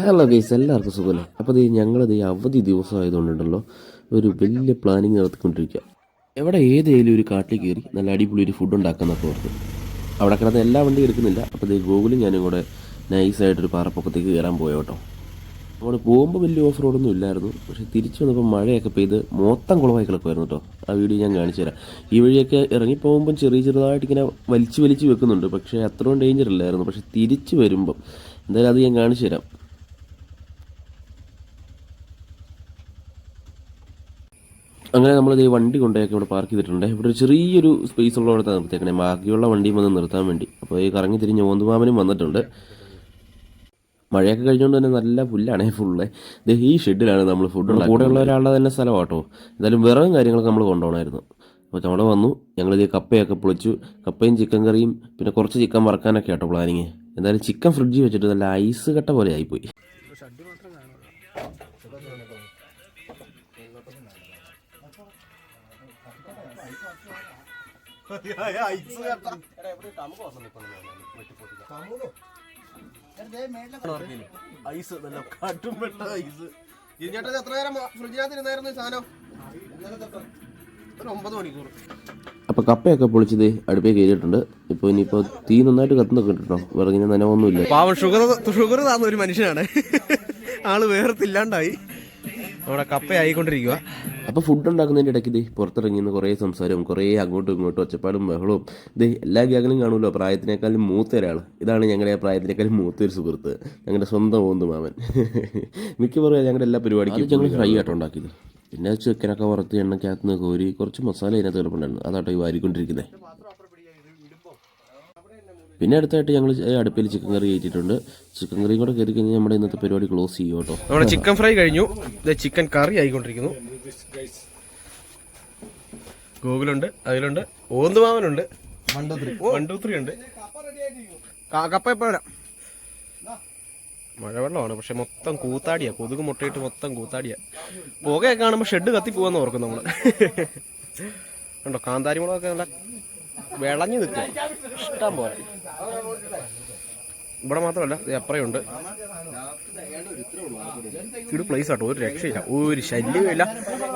Hello guys, എല്ലാവർക്കും സുഖമല്ലേ? അപ്പോൾ ഞങ്ങളത് അവധി ദിവസമായതുകൊണ്ടുണ്ടല്ലോ ഒരു വലിയ പ്ലാനിങ് നടത്തിക്കൊണ്ടിരിക്കുക. എവിടെ ഏതേലും ഒരു കാട്ടിൽ കയറി നല്ല അടിപൊളി ഒരു ഫുഡ് ഉണ്ടാക്കാമെന്നൊക്കെ ഓർത്ത് അവിടെ കിടന്ന് എല്ലാ വണ്ടിയും എടുക്കുന്നില്ല. അപ്പോൾ ഗൂഗിളും ഞാനും കൂടെ നൈസായിട്ടൊരു പാറപ്പൊക്കത്തേക്ക് കയറാൻ പോയോ കേട്ടോ. അവിടെ പോകുമ്പോൾ വലിയ ഓഫ് റോഡൊന്നും ഇല്ലായിരുന്നു, പക്ഷേ തിരിച്ചു വന്നപ്പോൾ മഴയൊക്കെ പെയ്ത് മൊത്തം കുളമായി കിടക്കുമായിരുന്നു കേട്ടോ. ആ വീഡിയോ ഞാൻ കാണിച്ചു തരാം. ഈ വഴിയൊക്കെ ഇറങ്ങി പോകുമ്പം ചെറുതായിട്ട് ഇങ്ങനെ വലിച്ചു വെക്കുന്നുണ്ട്, പക്ഷേ അത്രയും ഡേഞ്ചർ ഇല്ലായിരുന്നു. പക്ഷേ തിരിച്ചു വരുമ്പം എന്തായാലും അത് ഞാൻ കാണിച്ചു തരാം. അങ്ങനെ നമ്മൾ ഈ വണ്ടി കൊണ്ടുപോയൊക്കെ ഇവിടെ പാർക്ക് ചെയ്തിട്ടുണ്ട്. ഇവിടെ ഒരു ചെറിയൊരു സ്പേസ് ഉള്ളവിടെ നിർത്തിയേക്കണേ, ബാക്കിയുള്ള വണ്ടിയും വന്ന് നിർത്താൻ വേണ്ടി. അപ്പോൾ ഈ കറങ്ങി തിരിഞ്ഞ് ഓന്തുമാമനും വന്നിട്ടുണ്ട്. മഴയൊക്കെ കഴിഞ്ഞുകൊണ്ട് തന്നെ നല്ല പുല്ലാണേ ഫുള്ള്. ഈ ഷെഡിലാണ് നമ്മൾ ഫുഡ്. കൂടെയുള്ള ഒരാളുടെ തന്നെ സ്ഥലം കേട്ടോ. എന്തായാലും വിറകും കാര്യങ്ങളൊക്കെ നമ്മൾ കൊണ്ടുപോകണമായിരുന്നു. അപ്പോൾ അവിടെ വന്നു. ഞങ്ങളിത് കപ്പയൊക്കെ പൊളിച്ചു. കപ്പയും ചിക്കൻ കറിയും പിന്നെ കുറച്ച് ചിക്കൻ വറക്കാനൊക്കെ കേട്ടോ പ്ലാനിങ്. എന്തായാലും ചിക്കൻ ഫ്രിഡ്ജിൽ വെച്ചിട്ട് നല്ല ഐസ് കട്ട പോലെ ആയിപ്പോയി. ഐസ് നല്ല കട്ടുംപെട്ട ഐസ്. ഇതിനേട്ടത് എത്ര നേരം ഫ്രിഡ്ജിനകത്തിരുന്നായിരുന്നു ഈ സാധനം? 9 മണിക്കൂർ. അപ്പോൾ കപ്പയൊക്കെ പൊളിച്ചത് അടുപ്പേ കയറിയിട്ടുണ്ട്. ഇപ്പോൾ ഇനിയിപ്പോൾ തീ നന്നായിട്ട് കത്തുന്നൊക്കെ കേട്ടോ. വിറകിന് നനവൊന്നുമില്ല. പാവം ഷുഗർ താന്ന ഒരു മനുഷ്യനാണ്. ആള് വേർത്തില്ലാണ്ടായി അവിടെ കപ്പയായിക്കൊണ്ടിരിക്കുക. അപ്പോൾ ഫുഡ് ഉണ്ടാക്കുന്നതിൻ്റെ ഇടയ്ക്ക് പുറത്തിറങ്ങിന്ന് കുറേ സംസാരവും കുറേ അങ്ങോട്ടും ഇങ്ങോട്ടും ഒച്ചപ്പാടും ബഹളവും. എല്ലാ ഗ്യാങ്ങിലും കാണുമല്ലോ പ്രായത്തിനേക്കാളും മൂത്ത ഒരാൾ. ഇതാണ് ഞങ്ങളുടെ പ്രായത്തിനേക്കാളും മൂത്തൊരു സുഹൃത്ത്, ഞങ്ങളുടെ സ്വന്തം ഓന്തുമാമൻ. മിക്കവാറും ഞങ്ങളുടെ എല്ലാ പരിപാടിക്കും ഞങ്ങൾ ഫ്രൈ ആയിട്ട് ഉണ്ടാക്കിയത്. പിന്നെ ചിക്കനൊക്കെ വറുത്ത് എണ്ണയ്ക്കകത്ത് നിന്ന് കോരി കുറച്ച് മസാല ഇതിനകത്ത് കിടപ്പുണ്ടായിരുന്നു. അതാട്ടോ ഈ വാരിക്കൊണ്ടിരിക്കുന്നത്. പിന്നെ അടുത്തായിട്ട് ഞങ്ങൾ അടുപ്പിൽ ചിക്കൻ കറി കയറ്റിയിട്ടുണ്ട്. ചിക്കൻ കറിയും കൂടെ കയറി കഴിഞ്ഞാൽ നമ്മുടെ ഇന്നത്തെ പരിപാടി ക്ലോസ് ചെയ്യും കേട്ടോ. നമ്മുടെ ചിക്കൻ ഫ്രൈ കഴിഞ്ഞു, ചിക്കൻ കറി ആയിക്കൊണ്ടിരിക്കുന്നു. ഗൂഗിളുണ്ട്, അതിലുണ്ട് ഓന്തുമാവനുണ്ട്, 1 2 3 ഉണ്ട്. കപ്പ എപ്പോൾ വരാം? മഴവെള്ളമാണ്, പക്ഷെ മൊത്തം കൂത്താടിയാ. കൊതുക് മുട്ടയിട്ട് മൊത്തം കൂത്താടിയാ. പുകയൊക്കെ കാണുമ്പോൾ ഷെഡ് കത്തി പോവാന്ന് ഓർക്കും നമ്മള്. കണ്ടോ കാന്താരിമുളകൊക്കെ നല്ല വിളഞ്ഞു നിൽക്കുക ഇഷ്ടം പോലെ. ഇവിടെ മാത്രമല്ല അപ്പുറയുണ്ട്. ഇവിടെ പ്ലേസ് ആട്ടോ, ഒരു രക്ഷയില്ല, ഒരു ശല്യമില്ല.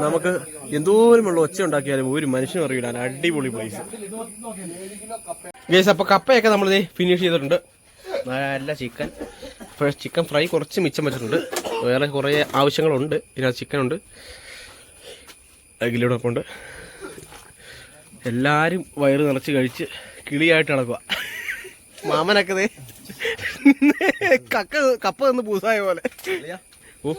നമുക്ക് എന്തോരം വെള്ളം ഒച്ച ഉണ്ടാക്കിയാലും ഒരു മനുഷ്യനും അറിയില്ല. അടിപൊളി പ്ലേസ് ഗൈസ്. അപ്പോൾ കപ്പയൊക്കെ നമ്മൾ ഫിനിഷ് ചെയ്തിട്ടുണ്ട്. നല്ല ചിക്കൻ ഫ്രൈ കുറച്ച് മിച്ചം വെച്ചിട്ടുണ്ട്. വേറെ കുറേ ആവശ്യങ്ങളുണ്ട്. ഇതിനകത്ത് ചിക്കനുണ്ട്, അഖിലോടൊപ്പം ഉണ്ട്. എല്ലാവരും വയറ് നിറച്ച് കഴിച്ച് കിളിയായിട്ട് നടക്കുക. മാമനൊക്കെ കപ്പ നിന്ന് പൂസായ പോലെ. ഓ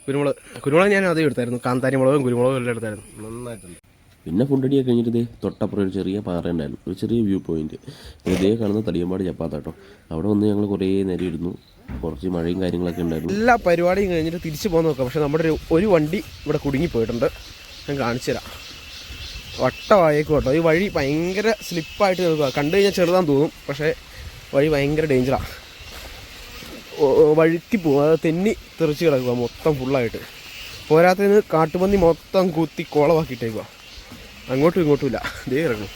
കുരുമുളക് ഞാൻ അതേ എടുത്തായിരുന്നു. കാന്താരി മുളകും കുരുമുളകും എല്ലാം എടുത്തായിരുന്നു. നന്നായിട്ടുണ്ട്. പിന്നെ ഫുഡടിയൊക്കെ കഴിഞ്ഞിട്ട് തൊട്ടപ്പുറം ഒരു ചെറിയ പാറ ഉണ്ടായിരുന്നു, ഒരു ചെറിയ വ്യൂ പോയിന്റ്. ഇതേ കാണുന്ന തടിയമ്പാട് ചപ്പാത്താട്ടോ. അവിടെ വന്ന് ഞങ്ങൾ കുറേ നേരം ഇരുന്നു. കുറച്ച് മഴയും കാര്യങ്ങളൊക്കെ ഉണ്ടായിരുന്നു. എല്ലാ പരിപാടിയും കഴിഞ്ഞിട്ട് തിരിച്ചു പോകാൻ നോക്കാം. പക്ഷെ നമ്മുടെ ഒരു വണ്ടി ഇവിടെ കുടുങ്ങിപ്പോയിട്ടുണ്ട്. ഞാൻ കാണിച്ചു തരാം. വട്ടമായേക്കും കേട്ടോ. ഈ വഴി ഭയങ്കര സ്ലിപ്പായിട്ട് നിൽക്കുക. കണ്ടു കഴിഞ്ഞാൽ ചെറുതാന്ന് തോന്നും, പക്ഷേ വഴി ഭയങ്കര ഡേഞ്ചറാണ്. വഴുക്കി പോകും, അത് തെന്നി തെറിച്ച് കിടക്കുക മൊത്തം ഫുള്ളായിട്ട്. പോരാത്തതിന് കാട്ടുപന്നി മൊത്തം കുത്തി കോളമാക്കിയിട്ടേക്കുക. അങ്ങോട്ടും ഇങ്ങോട്ടും ഇല്ല, ദേ ഇറങ്ങും.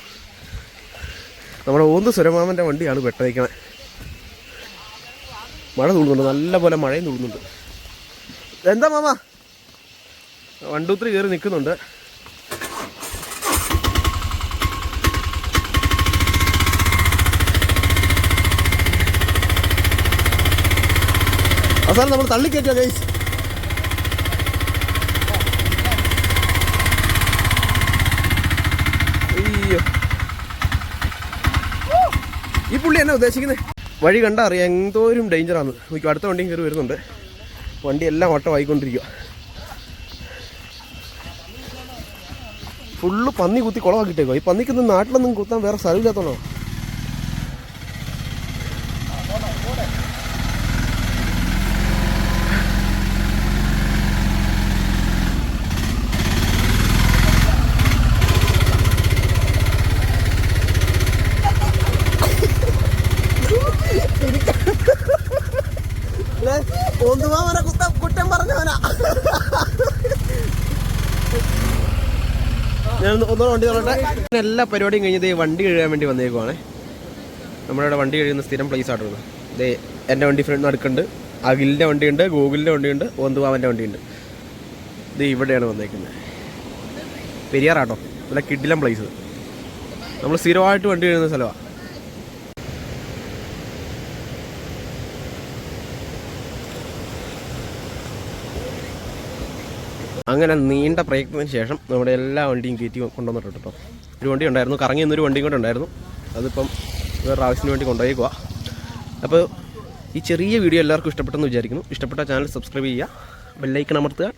നമ്മുടെ ഓന്ത് സുരമാമൻ്റെ വണ്ടിയാണ് പെട്ടയക്കണേ. മഴ തൂടുന്നുണ്ട്, നല്ല പോലെ മഴയും തൂടുന്നുണ്ട്. എന്താ മാമ 1 2 3 കയറി നിൽക്കുന്നുണ്ട്. അവസാനം നമ്മൾ തള്ളിക്കയറ്റുക ഗൈസ്. അയ്യോ, ഈ പുള്ളി എന്നാ ഉദ്ദേശിക്കുന്നത്? വഴി കണ്ടാ അറിയാം എന്തോരും ഡേഞ്ചറാണ്. നോക്കി അടുത്ത വണ്ടിയും കയറി വരുന്നുണ്ട്. വണ്ടി എല്ലാം വട്ടമായിക്കൊണ്ടിരിക്കുക. ഫുള്ള് പന്നി കുത്തി കുളമാക്കിയിട്ടേക്കോ. ഈ പന്നിക്കൊന്നും നാട്ടിലൊന്നും കുത്താൻ വേറെ സ്ഥലമില്ലാത്തതാണോ? കുറ്റം പറഞ്ഞവനാ. ഞാൻ ഒന്നുകൂടെ വണ്ടി നോക്കട്ടെ. എല്ലാ പരിപാടിയും കഴിഞ്ഞത് വണ്ടി കഴുകാൻ വേണ്ടി വന്നേക്കുവാണേ. നമ്മളിവിടെ വണ്ടി കഴിയുന്ന സ്ഥിരം പ്ലേസ് ആട്ടോ. ഇത് എൻ്റെ വണ്ടി ഫ്രണ്ട് നടക്കുന്നുണ്ട്, അഖിലിൻ്റെ വണ്ടിയുണ്ട്, ഗൂഗിളിൻ്റെ വണ്ടിയുണ്ട്, ഒന്തുവാവൻ്റെ വണ്ടിയുണ്ട്. ഇത് ഇവിടെയാണ് വന്നേക്കുന്നത്, പെരിയാറാട്ടോ. നല്ല കിഡിലം പ്ലേസ്, നമ്മൾ സ്ഥിരമായിട്ട് വണ്ടി എഴുതുന്ന സ്ഥലമാണ്. അങ്ങനെ നീണ്ട പ്രയത്നത്തിന് ശേഷം നമ്മുടെ എല്ലാ വണ്ടിയും കയറ്റി കൊണ്ടുവന്നിട്ടുണ്ട് കേട്ടോ. ഒരു വണ്ടി ഉണ്ടായിരുന്നു, കറങ്ങി എന്നൊരു വണ്ടിയും കൂടെ ഉണ്ടായിരുന്നു, അതിപ്പം വേറൊരു ആവശ്യത്തിന് വേണ്ടി കൊണ്ടുപോയേക്കുക. അപ്പോൾ ഈ ചെറിയ വീഡിയോ എല്ലാവർക്കും ഇഷ്ടപ്പെട്ടെന്ന് വിചാരിക്കുന്നു. ഇഷ്ടപ്പെട്ട ചാനൽ സബ്സ്ക്രൈബ് ചെയ്യുക, ബെല്ലൈക്കൺ അമർത്തുക.